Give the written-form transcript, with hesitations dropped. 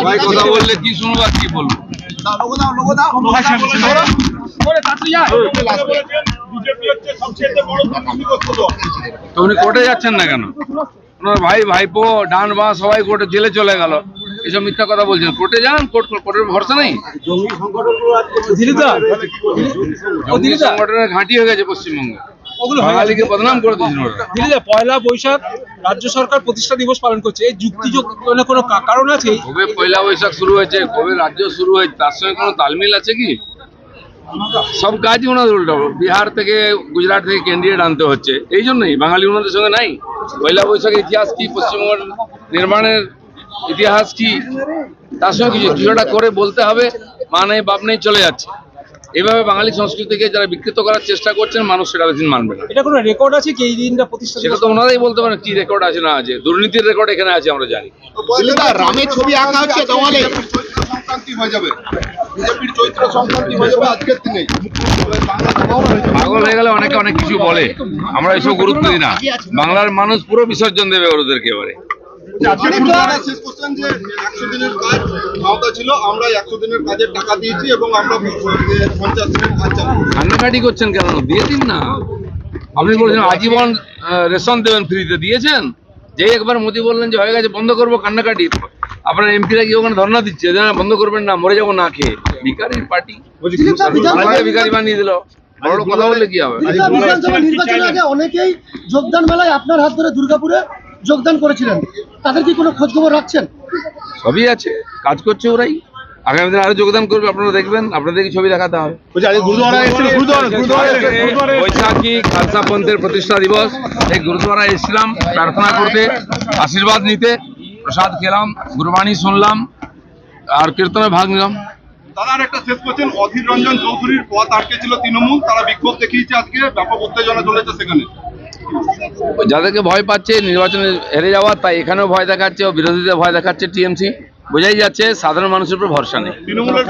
ভাই কথা বললে কি শুনবো আর কি বলবো? তো উনি কোর্টে যাচ্ছেন না কেন? ওনার ভাই ভাইপো ডান বাঁ সবাই কোর্টে জেলে চলে গেল, এসব মিথ্যা কথা বলছেন। কোর্টে যান, কোর্টের ভরসা নেই। সংগঠনের ঘাঁটি হয়ে গেছে পশ্চিমবঙ্গে, বাঙালিকে বদনাম করে দিয়েছেন। পয়লা বৈশাখ রাজ্য সরকার প্রতিষ্ঠা দিবস পালন করছে, এই যুক্তিযোগ কোনো কারণ আছে? কবে পয়লা বৈশাখ শুরু হয়েছে, কবে রাজ্য শুরু হয়েছে, তার সঙ্গে কোনো তালমিল আছে কি? সব কাজই ওনাদের উল্টো, বিহার থেকে গুজরাট থেকে ক্যান্ডিডেট আনতে হচ্ছে, এই জন্যই বাঙালি ওনাদের সঙ্গে নাই। পয়লা বৈশাখের ইতিহাস কি, পশ্চিমবঙ্গের নির্মাণের ইতিহাস কি, তার সঙ্গে কিছুটা করে বলতে হবে। মা নেই বাপ নেই চলে যাচ্ছে। এভাবে বাঙালি সংস্কৃতিকে যারা বিকৃত করার চেষ্টা করছেন, মানুষ সেটা বেশি মানবে না। এটা কোনো রেকর্ড আছে কি এই দিনটা প্রতিষ্ঠা? সেটা তো ওনারাই বলতে পারেন কি রেকর্ড আছে না আছে। দুর্নীতির রেকর্ড এখানে আছে, আমরা জানি। রামের ছবি আঁকা হচ্ছে দেওয়ালে, সংক্রান্তি হয়ে যাবে, বিজেপির চৈত্র সংক্রান্তি হয়ে যাবে আজকের দিনে। পাগল হয়ে গেলে অনেকে অনেক কিছু বলে, আমরা এসব গুরুত্ব দিই না। বাংলার মানুষ পুরো বিসর্জন দেবে ওদেরকে এবারে। শেষ করছেন যে 100 দিনের কাজ ক্ষমতা ছিল, আমরা 100 দিনের কাজের টাকা দিয়েছি এবং আমরা 50 দিনের কাজ চালু। কান্নাকাটি করছেন কেন? দিয়ে দিন না। আপনি বলছেন আজীবন রেশন দেবেন, ফ্রিতে দিয়েছেন। যে একবার মোদী বললেন যে হয়ে গেছে বন্ধ করবো কান্নাকাটি, আপনার এমপিরা গিয়ে ওখানে ধর্ণা দিচ্ছে বন্ধ করবেন না, মরে যাবো না খেয়ে। ভিখারির পার্টি, ভিখারি বানিয়ে দিল। বড় কথা বললে কি হবে? নির্বাচনের আগে অনেকেই যোগদান মেলায় আপনার হাত ধরে দুর্গাপুরে যোগদান করেছিলেন, তাদের কি কোনো খোঁজ খবর রাখছেন? সবই আছে, কাজ করছে ওরাই। আগামী দিনে আরো যোগদান করবে, আপনারা দেখবেন। আপনাদেরকে ছবি দেখাতে হবে। বৈশাখী খালসা পন্থের প্রতিষ্ঠা দিবস, এই গুরুদ্বারা এসেছিলাম প্রার্থনা করতে, আশীর্বাদ নিতে। প্রসাদ খেলাম, গুরবাণী শুনলাম, আর কীর্তনে ভাগ নিলাম। দাদা একটা শেষ করছেন, অধীর রঞ্জন চৌধুরীর পথ আটকে ছিল তৃণমূল, তারা বিক্ষোভ দেখিয়েছে, আজকে ব্যাপক উত্তেজনা চলেছে সেখানে। যাদেরকে ভয় পাচ্ছে নির্বাচনে হেরে যাওয়ার, তাই এখানেও ভয় দেখাচ্ছে ও বিরোধীদের ভয় দেখাচ্ছে টিএমসি। বোঝাই যাচ্ছে সাধারণ মানুষের উপর ভরসা নেই। তৃণমূলের